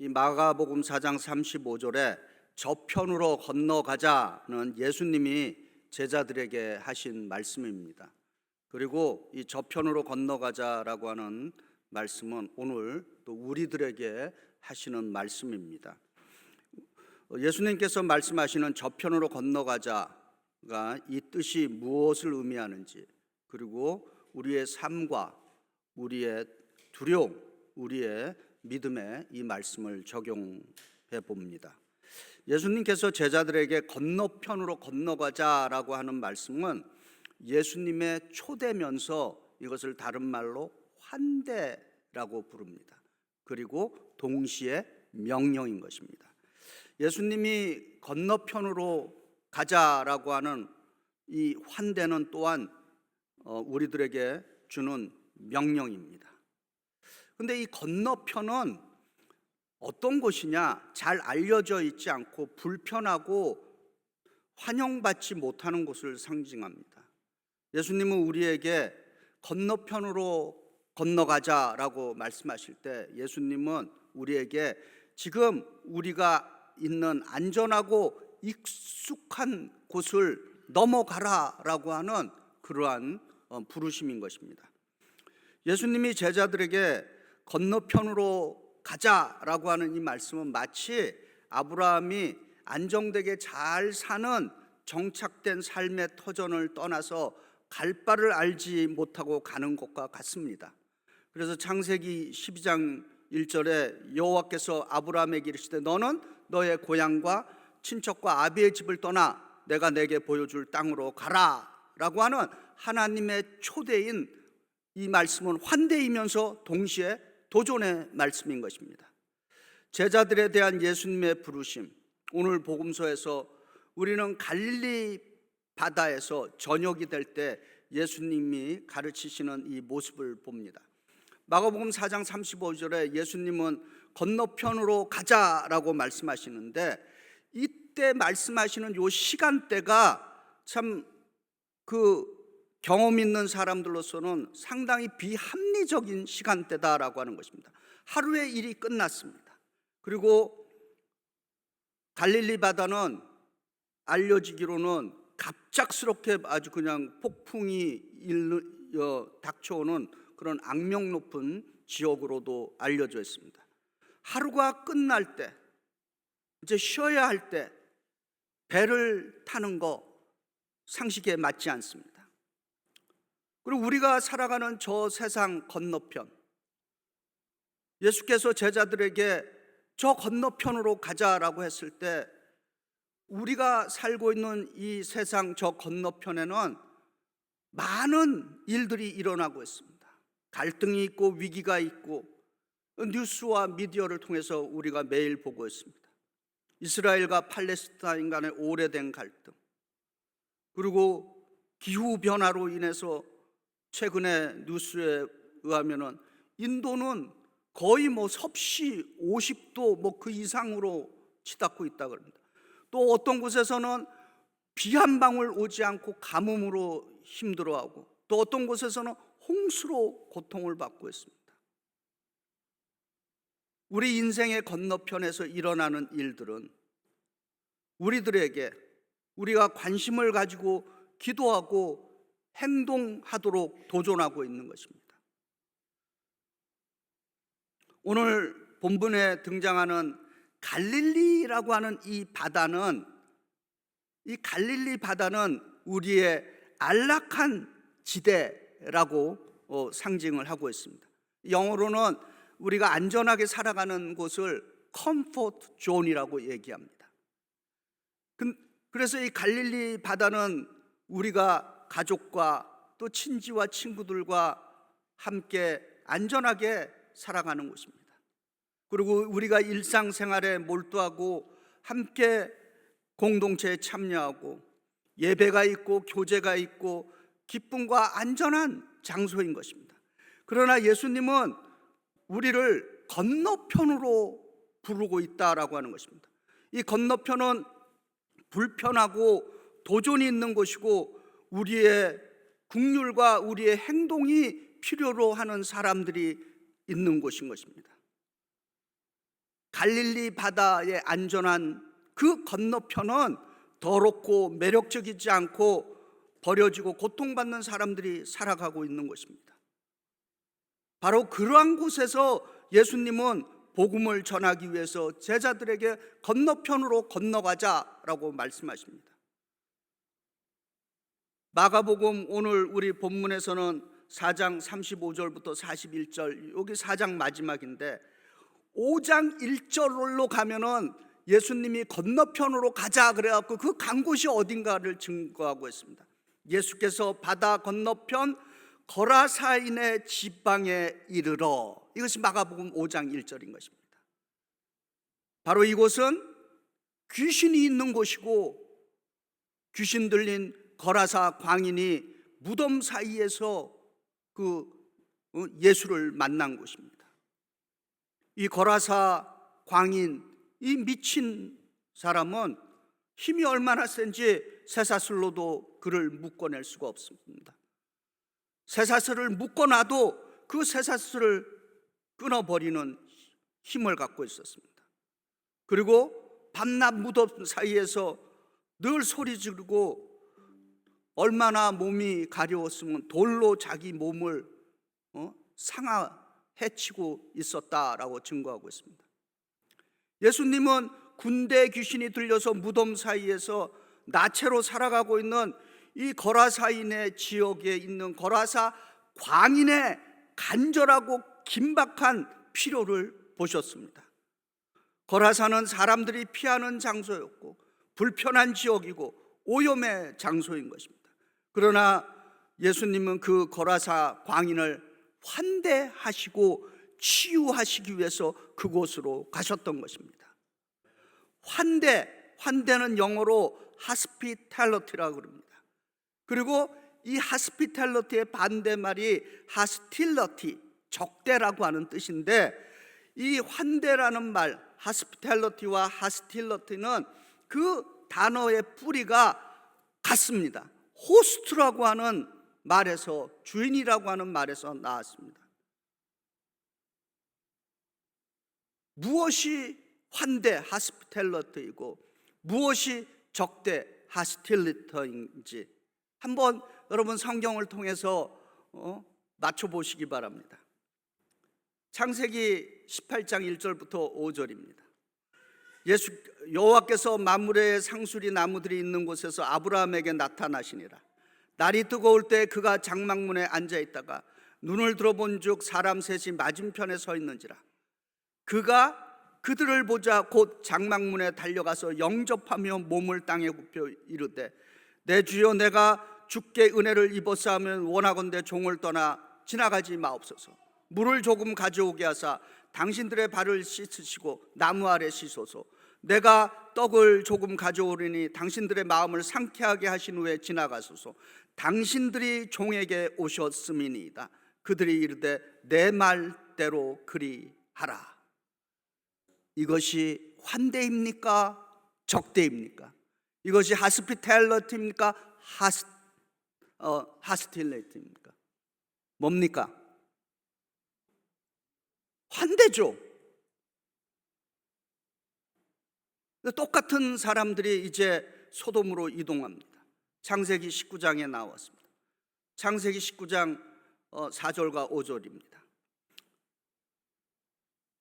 이 마가복음 4장 35절에 저편으로 건너가자는 예수님이 제자들에게 하신 말씀입니다. 그리고 이 저편으로 건너가자라고 하는 말씀은 오늘 또 우리들에게 하시는 말씀입니다. 예수님께서 말씀하시는 저편으로 건너가자가 이 뜻이 무엇을 의미하는지, 그리고 우리의 삶과 우리의 두려움, 우리의 믿음에 이 말씀을 적용해 봅니다. 예수님께서 제자들에게 건너편으로 건너가자라고 하는 말씀은 예수님의 초대면서 이것을 다른 말로 환대라고 부릅니다. 그리고 동시에 명령인 것입니다. 예수님이 건너편으로 가자라고 하는 이 환대는 또한 우리들에게 주는 명령입니다. 근데 이 건너편은 어떤 곳이냐? 잘 알려져 있지 않고 불편하고 환영받지 못하는 곳을 상징합니다. 예수님은 우리에게 건너편으로 건너가자라고 말씀하실 때 예수님은 우리에게 지금 우리가 있는 안전하고 익숙한 곳을 넘어가라라고 하는 그러한 부르심인 것입니다. 예수님이 제자들에게 건너편으로 가자라고 하는 이 말씀은 마치 아브라함이 안정되게 잘 사는 정착된 삶의 터전을 떠나서 갈 바를 알지 못하고 가는 것과 같습니다. 그래서 창세기 12장 1절에 여호와께서 아브라함에게 이르시되 너는 너의 고향과 친척과 아비의 집을 떠나 내가 내게 보여줄 땅으로 가라 라고 하는 하나님의 초대인 이 말씀은 환대이면서 동시에 도전의 말씀인 것입니다. 제자들에 대한 예수님의 부르심, 오늘 복음서에서 우리는 갈릴리 바다에서 저녁이 될 때 예수님이 가르치시는 이 모습을 봅니다. 마가복음 4장 35절에 예수님은 건너편으로 가자라고 말씀하시는데 이때 말씀하시는 이 시간대가 참 경험 있는 사람들로서는 상당히 비합리적인 시간대다라고 하는 것입니다. 하루의 일이 끝났습니다. 그리고 갈릴리 바다는 알려지기로는 갑작스럽게 아주 그냥 폭풍이 닥쳐오는 그런 악명 높은 지역으로도 알려져 있습니다. 하루가 끝날 때, 이제 쉬어야 할 때 배를 타는 거 상식에 맞지 않습니다. 그리고 우리가 살아가는 저 세상 건너편, 예수께서 제자들에게 저 건너편으로 가자라고 했을 때 우리가 살고 있는 이 세상 저 건너편에는 많은 일들이 일어나고 있습니다. 갈등이 있고 위기가 있고 뉴스와 미디어를 통해서 우리가 매일 보고 있습니다. 이스라엘과 팔레스타인 간의 오래된 갈등, 그리고 기후변화로 인해서 최근에 뉴스에 의하면 인도는 거의 섭씨 50도 그 이상으로 치닫고 있다고 합니다. 또 어떤 곳에서는 비 한 방울 오지 않고 가뭄으로 힘들어하고 또 어떤 곳에서는 홍수로 고통을 받고 있습니다. 우리 인생의 건너편에서 일어나는 일들은 우리들에게 우리가 관심을 가지고 기도하고 행동하도록 도전하고 있는 것입니다. 오늘 본문에 등장하는 갈릴리라고 하는 이 갈릴리 바다는 우리의 안락한 지대라고 상징을 하고 있습니다. 영어로는 우리가 안전하게 살아가는 곳을 컴포트 존이라고 얘기합니다. 그래서 이 갈릴리 바다는 우리가 가족과 또 친지와 친구들과 함께 안전하게 살아가는 곳입니다. 그리고 우리가 일상생활에 몰두하고 함께 공동체에 참여하고 예배가 있고 교제가 있고 기쁨과 안전한 장소인 것입니다. 그러나 예수님은 우리를 건너편으로 부르고 있다라고 하는 것입니다. 이 건너편은 불편하고 도전이 있는 곳이고 우리의 국률과 우리의 행동이 필요로 하는 사람들이 있는 곳인 것입니다. 갈릴리 바다의 안전한 그 건너편은 더럽고 매력적이지 않고 버려지고 고통받는 사람들이 살아가고 있는 것입니다. 바로 그러한 곳에서 예수님은 복음을 전하기 위해서 제자들에게 건너편으로 건너가자라고 말씀하십니다. 마가복음 오늘 우리 본문에서는 4장 35절부터 41절, 여기 4장 마지막인데 5장 1절로 가면은 예수님이 건너편으로 가자 그래갖고 그 간 곳이 어딘가를 증거하고 있습니다. 예수께서 바다 건너편 거라사인의 지방에 이르러, 이것이 마가복음 5장 1절인 것입니다. 바로 이곳은 귀신이 있는 곳이고 귀신 들린 거라사 광인이 무덤 사이에서 그 예수를 만난 곳입니다. 이 거라사 광인, 이 미친 사람은 힘이 얼마나 센지 쇠사슬로도 그를 묶어낼 수가 없습니다. 쇠사슬을 묶어놔도 그 쇠사슬을 끊어버리는 힘을 갖고 있었습니다. 그리고 밤낮 무덤 사이에서 늘 소리 지르고 얼마나 몸이 가려웠으면 돌로 자기 몸을 해치고 있었다라고 증거하고 있습니다. 예수님은 군대 귀신이 들려서 무덤 사이에서 나체로 살아가고 있는 이 거라사인의 지역에 있는 거라사 광인의 간절하고 긴박한 필요를 보셨습니다. 거라사는 사람들이 피하는 장소였고 불편한 지역이고 오염의 장소인 것입니다. 그러나 예수님은 그 거라사 광인을 환대하시고 치유하시기 위해서 그곳으로 가셨던 것입니다. 환대는 영어로 hospitality라고 그럽니다. 그리고 이 hospitality의 반대말이 hostility, 적대라고 하는 뜻인데, 이 환대라는 말, hospitality와 hostility는 그 단어의 뿌리가 같습니다. 호스트라고 하는 말에서, 주인이라고 하는 말에서 나왔습니다. 무엇이 환대, hospitality이고 무엇이 적대, hostility인지 한번 여러분 성경을 통해서 맞춰보시기 바랍니다. 창세기 18장 1절부터 5절입니다. 여호와께서 만물의 상수리 나무들이 있는 곳에서 아브라함에게 나타나시니라. 날이 뜨거울 때 그가 장막문에 앉아 있다가 눈을 들어본즉 사람 셋이 맞은편에 서 있는지라. 그가 그들을 보자 곧 장막문에 달려가서 영접하며 몸을 땅에 굽혀 이르되, 내 주여, 내가 주께 은혜를 입었사하면 원하건대 종을 떠나 지나가지 마옵소서. 물을 조금 가져오게 하사 당신들의 발을 씻으시고 나무 아래 씻소서. 내가 떡을 조금 가져오리니 당신들의 마음을 상쾌하게 하신 후에 지나가소서. 당신들이 종에게 오셨음이니이다. 그들이 이르되 내 말대로 그리하라. 이것이 환대입니까? 적대입니까? 이것이 hospitality입니까? hostility입니까? 뭡니까? 환대죠. 똑같은 사람들이 이제 소돔으로 이동합니다. 창세기 19장에 나왔습니다. 창세기 19장 4절과 5절입니다.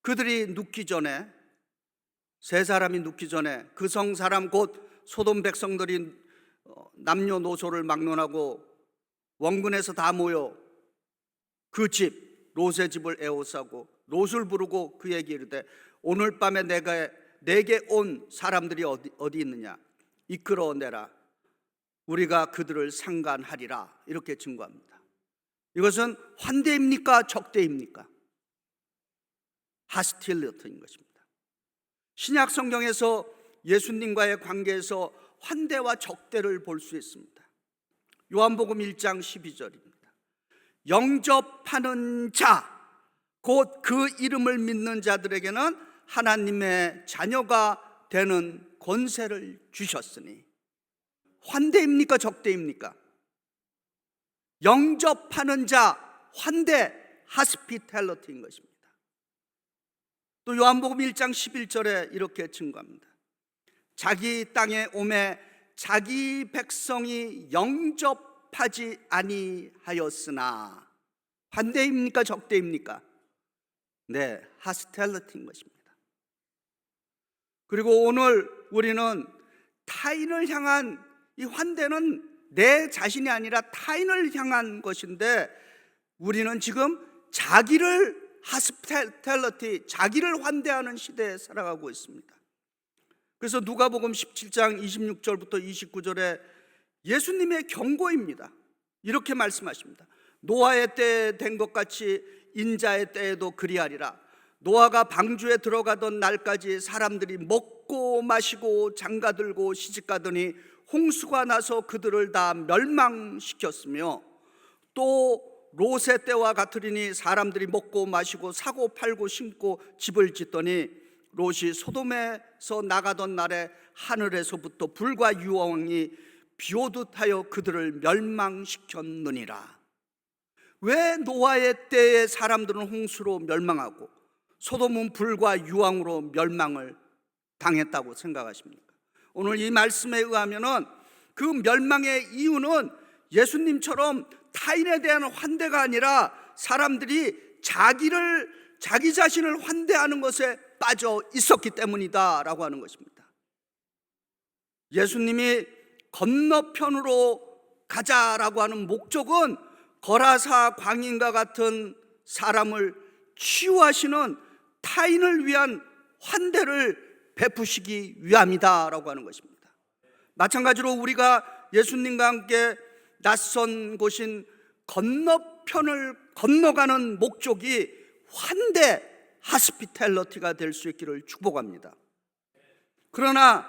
그들이 눕기 전에, 세 사람이 눕기 전에 그 성 사람 곧 소돔 백성들이 남녀노소를 막론하고 원군에서 다 모여 그 집 롯의 집을 에워싸고 롯을 부르고 그에게 이르되, 오늘 밤에 내게 온 사람들이 어디 있느냐, 이끌어 내라. 우리가 그들을 상간하리라. 이렇게 증거합니다. 이것은 환대입니까? 적대입니까? hostility인 것입니다. 신약 성경에서 예수님과의 관계에서 환대와 적대를 볼 수 있습니다. 요한복음 1장 12절입니다. 영접하는 자, 곧 그 이름을 믿는 자들에게는 하나님의 자녀가 되는 권세를 주셨으니. 환대입니까? 적대입니까? 영접하는 자, 환대, hospitality인 것입니다. 또 요한복음 1장 11절에 이렇게 증거합니다. 자기 땅에 오매 자기 백성이 영접하지 아니하였으나. 환대입니까 적대입니까? 네, 하스텔리티인 것입니다. 그리고 오늘 우리는 타인을 향한 이 환대는 내 자신이 아니라 타인을 향한 것인데, 우리는 지금 자기를 하스텔리티, 자기를 환대하는 시대에 살아가고 있습니다. 그래서 누가복음 17장 26절부터 29절에 예수님의 경고입니다. 이렇게 말씀하십니다. 노아의 때에 된 것 같이 인자의 때에도 그리하리라. 노아가 방주에 들어가던 날까지 사람들이 먹고 마시고 장가들고 시집가더니 홍수가 나서 그들을 다 멸망시켰으며, 또 롯의 때와 같으리니 사람들이 먹고 마시고 사고 팔고 심고 집을 짓더니 롯이 소돔에서 나가던 날에 하늘에서부터 불과 유황이 비오듯 하여 그들을 멸망시켰느니라. 왜 노아의 때에 사람들은 홍수로 멸망하고 소돔은 불과 유황으로 멸망을 당했다고 생각하십니까? 오늘 이 말씀에 의하면은 그 멸망의 이유는 예수님처럼 타인에 대한 환대가 아니라 사람들이 자기 자신을 환대하는 것에 빠져 있었기 때문이다라고 하는 것입니다. 예수님이 건너편으로 가자라고 하는 목적은 거라사 광인과 같은 사람을 치유하시는 타인을 위한 환대를 베푸시기 위함이다라고 하는 것입니다. 마찬가지로 우리가 예수님과 함께 낯선 곳인 건너편을 건너가는 목적이 환대, 하스피텔러티가 될 수 있기를 축복합니다. 그러나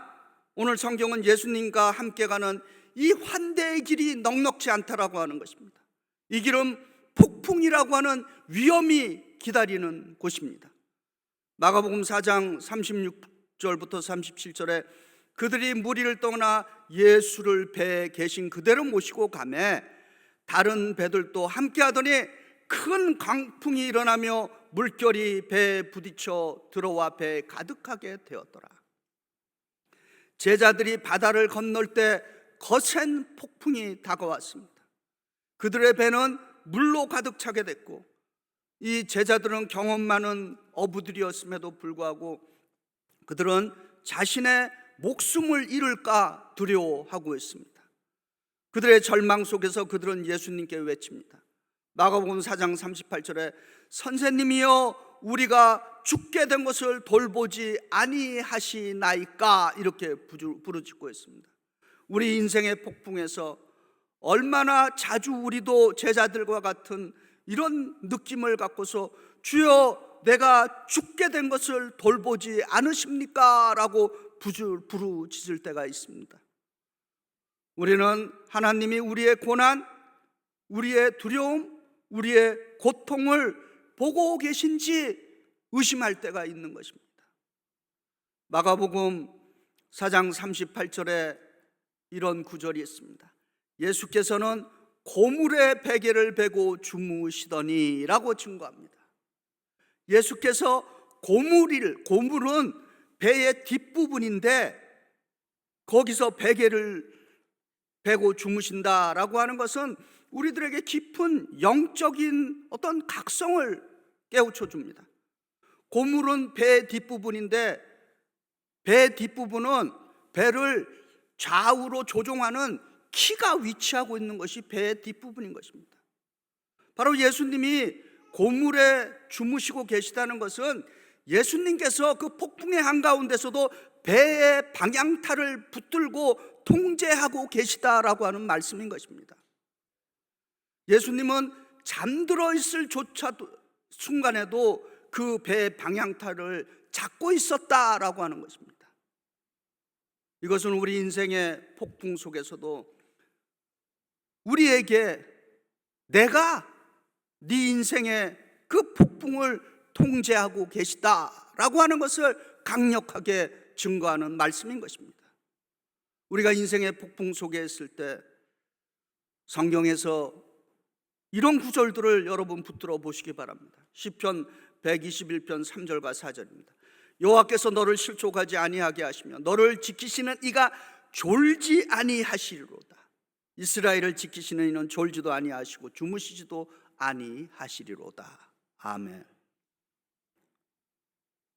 오늘 성경은 예수님과 함께 가는 이 환대의 길이 넉넉지 않다라고 하는 것입니다. 이 길은 폭풍이라고 하는 위험이 기다리는 곳입니다. 마가복음 4장 36절부터 37절에 그들이 무리를 떠나 예수를 배에 계신 그대로 모시고 가매 다른 배들도 함께 하더니 큰 강풍이 일어나며 물결이 배에 부딪혀 들어와 배에 가득하게 되었더라. 제자들이 바다를 건널 때 거센 폭풍이 다가왔습니다. 그들의 배는 물로 가득 차게 됐고, 이 제자들은 경험 많은 어부들이었음에도 불구하고 그들은 자신의 목숨을 잃을까 두려워하고 있습니다. 그들의 절망 속에서 그들은 예수님께 외칩니다. 마가복음 4장 38절에 선생님이여 우리가 죽게 된 것을 돌보지 아니하시나이까, 이렇게 부르짖고 있습니다. 우리 인생의 폭풍에서 얼마나 자주 우리도 제자들과 같은 이런 느낌을 갖고서 주여 내가 죽게 된 것을 돌보지 않으십니까? 라고 부르짖을 때가 있습니다. 우리는 하나님이 우리의 고난, 우리의 두려움, 우리의 고통을 보고 계신지 의심할 때가 있는 것입니다. 마가복음 4장 38절에 이런 구절이 있습니다. 예수께서는 고물의 베개를 베고 주무시더니 라고 증거합니다. 예수께서 고물은 배의 뒷부분인데 거기서 베개를 베고 주무신다라고 하는 것은 우리들에게 깊은 영적인 어떤 각성을 깨우쳐 줍니다. 고물은 배의 뒷부분인데 배의 뒷부분은 배를 좌우로 조종하는 키가 위치하고 있는 것이 배의 뒷부분인 것입니다. 바로 예수님이 고물에 주무시고 계시다는 것은 예수님께서 그 폭풍의 한가운데서도 배의 방향타를 붙들고 통제하고 계시다라고 하는 말씀인 것입니다. 예수님은 잠들어 있을 순간에도 그 배의 방향타를 잡고 있었다라고 하는 것입니다. 이것은 우리 인생의 폭풍 속에서도 우리에게 내가 네 인생의 그 폭풍을 통제하고 계시다라고 하는 것을 강력하게 증거하는 말씀인 것입니다. 우리가 인생의 폭풍 속에 있을 때 성경에서 이런 구절들을 여러분 붙들어 보시기 바랍니다. 시편 121편 3절과 4절입니다. 여호와께서 너를 실족하지 아니하게 하시며 너를 지키시는 이가 졸지 아니하시리로다. 이스라엘을 지키시는 이는 졸지도 아니하시고 주무시지도 아니하시리로다. 아멘.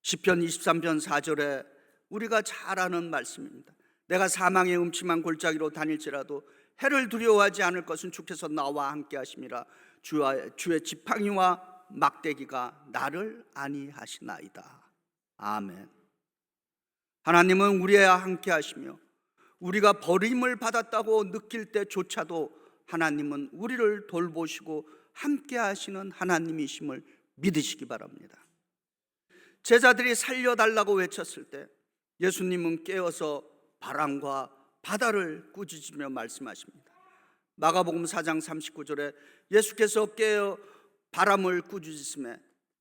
시편 23편 4절에 우리가 잘 아는 말씀입니다. 내가 사망의 음침한 골짜기로 다닐지라도 해를 두려워하지 않을 것은 주께서 나와 함께 하심이라. 주의 지팡이와 막대기가 나를 안위하시나이다. 아멘. 하나님은 우리와 함께 하시며 우리가 버림을 받았다고 느낄 때조차도 하나님은 우리를 돌보시고 함께 하시는 하나님이심을 믿으시기 바랍니다. 제자들이 살려달라고 외쳤을 때 예수님은 깨어서 바람과 바다를 꾸짖으며 말씀하십니다. 마가복음 4장 39절에 예수께서 깨어 바람을 꾸짖으시며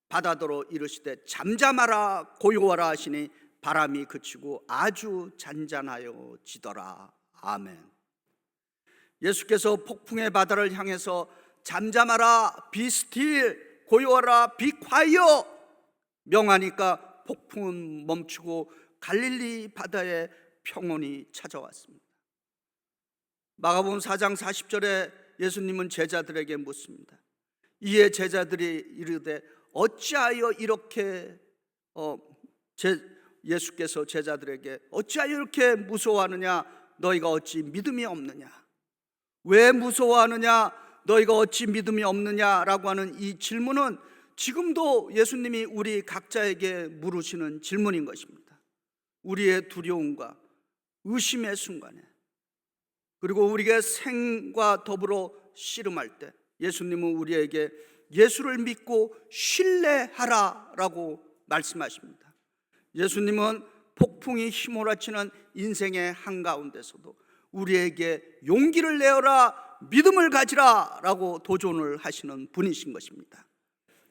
바다더러 이르시되 잠잠하라 고요하라 하시니 바람이 그치고 아주 잔잔하여 지더라. 아멘. 예수께서 폭풍의 바다를 향해서 잠잠하라, be still, 고요하라, be quiet 명하니까 폭풍은 멈추고 갈릴리 바다에 평온이 찾아왔습니다. 마가복음 4장 40절에 예수님은 제자들에게 묻습니다. 이에 제자들이 이르되 어찌하여 이렇게 예수께서 제자들에게 어찌하여 이렇게 무서워하느냐? 너희가 어찌 믿음이 없느냐? 왜 무서워하느냐? 너희가 어찌 믿음이 없느냐라고 하는 이 질문은 지금도 예수님이 우리 각자에게 물으시는 질문인 것입니다. 우리의 두려움과 의심의 순간에, 그리고 우리가 생과 더불어 씨름할 때 예수님은 우리에게 예수를 믿고 신뢰하라라고 말씀하십니다. 예수님은 폭풍이 휘몰아치는 인생의 한가운데서도 우리에게 용기를 내어라, 믿음을 가지라 라고 도전을 하시는 분이신 것입니다.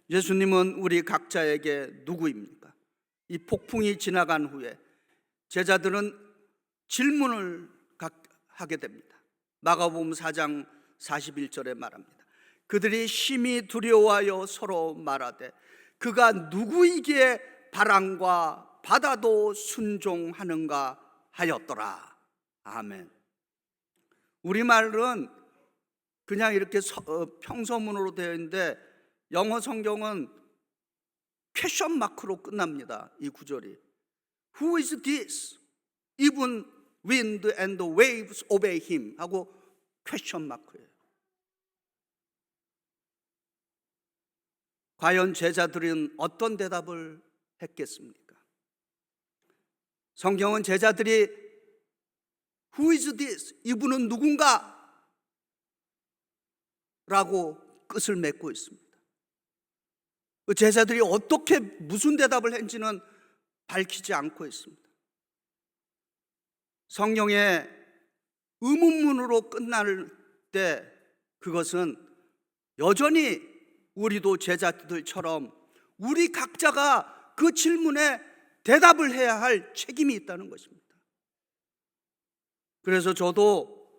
예수님은 우리 각자에게 누구입니까? 이 폭풍이 지나간 후에 제자들은 질문을 하게 됩니다. 마가복음 4장 41절에 말합니다. 그들이 심히 두려워하여 서로 말하되 그가 누구이기에 바람과 바다도 순종하는가 하였더라. 아멘. 우리말은 그냥 이렇게 평서문으로 되어 있는데 영어 성경은 퀘션 마크로 끝납니다. 이 구절이 Who is this? Even wind and the waves obey him 하고 퀘션 마크예요. 과연 제자들은 어떤 대답을 했겠습니까? 성경은 제자들이 Who is this? 이분은 누군가? 라고 끝을 맺고 있습니다. 그 제자들이 어떻게 무슨 대답을 했는지는 밝히지 않고 있습니다. 성경의 의문문으로 끝날 때 그것은 여전히 우리도 제자들처럼 우리 각자가 그 질문에 대답을 해야 할 책임이 있다는 것입니다. 그래서 저도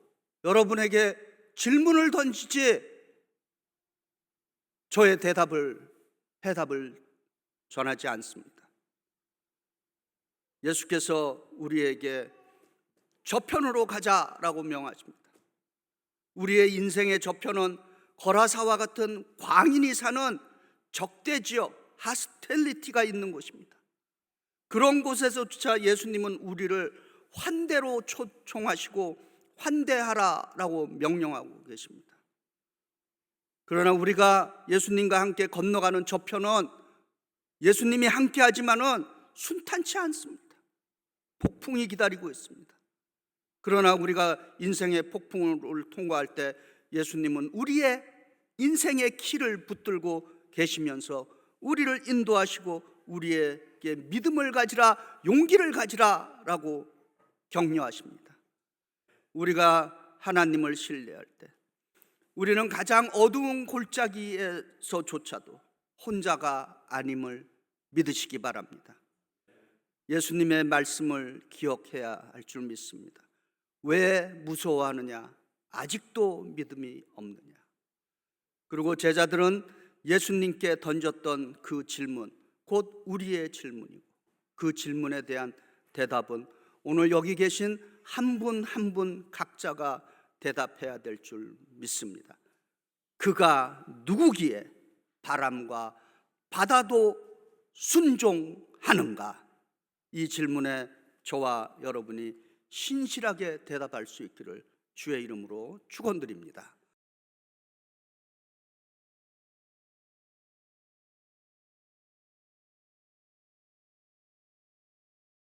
여러분에게 질문을 던지지 저의 해답을 전하지 않습니다. 예수께서 우리에게 저편으로 가자라고 명하십니다. 우리의 인생의 저편은 거라사와 같은 광인이 사는 적대지역, 하스텔리티가 있는 곳입니다. 그런 곳에서조차 예수님은 우리를 환대로 초청하시고 환대하라라고 명령하고 계십니다. 그러나 우리가 예수님과 함께 건너가는 저편은 예수님이 함께 하지만은 순탄치 않습니다. 폭풍이 기다리고 있습니다. 그러나 우리가 인생의 폭풍을 통과할 때 예수님은 우리의 인생의 키를 붙들고 계시면서 우리를 인도하시고 우리에게 믿음을 가지라, 용기를 가지라 라고 격려하십니다. 우리가 하나님을 신뢰할 때 우리는 가장 어두운 골짜기에서조차도 혼자가 아님을 믿으시기 바랍니다. 예수님의 말씀을 기억해야 할 줄 믿습니다. 왜 무서워하느냐? 아직도 믿음이 없느냐? 그리고 제자들은 예수님께 던졌던 그 질문, 곧 우리의 질문이고, 그 질문에 대한 대답은 오늘 여기 계신 한 분 한 분 각자가 대답해야 될 줄 믿습니다. 그가 누구기에 바람과 바다도 순종하는가? 이 질문에 저와 여러분이 신실하게 대답할 수 있기를 주의 이름으로 축원드립니다.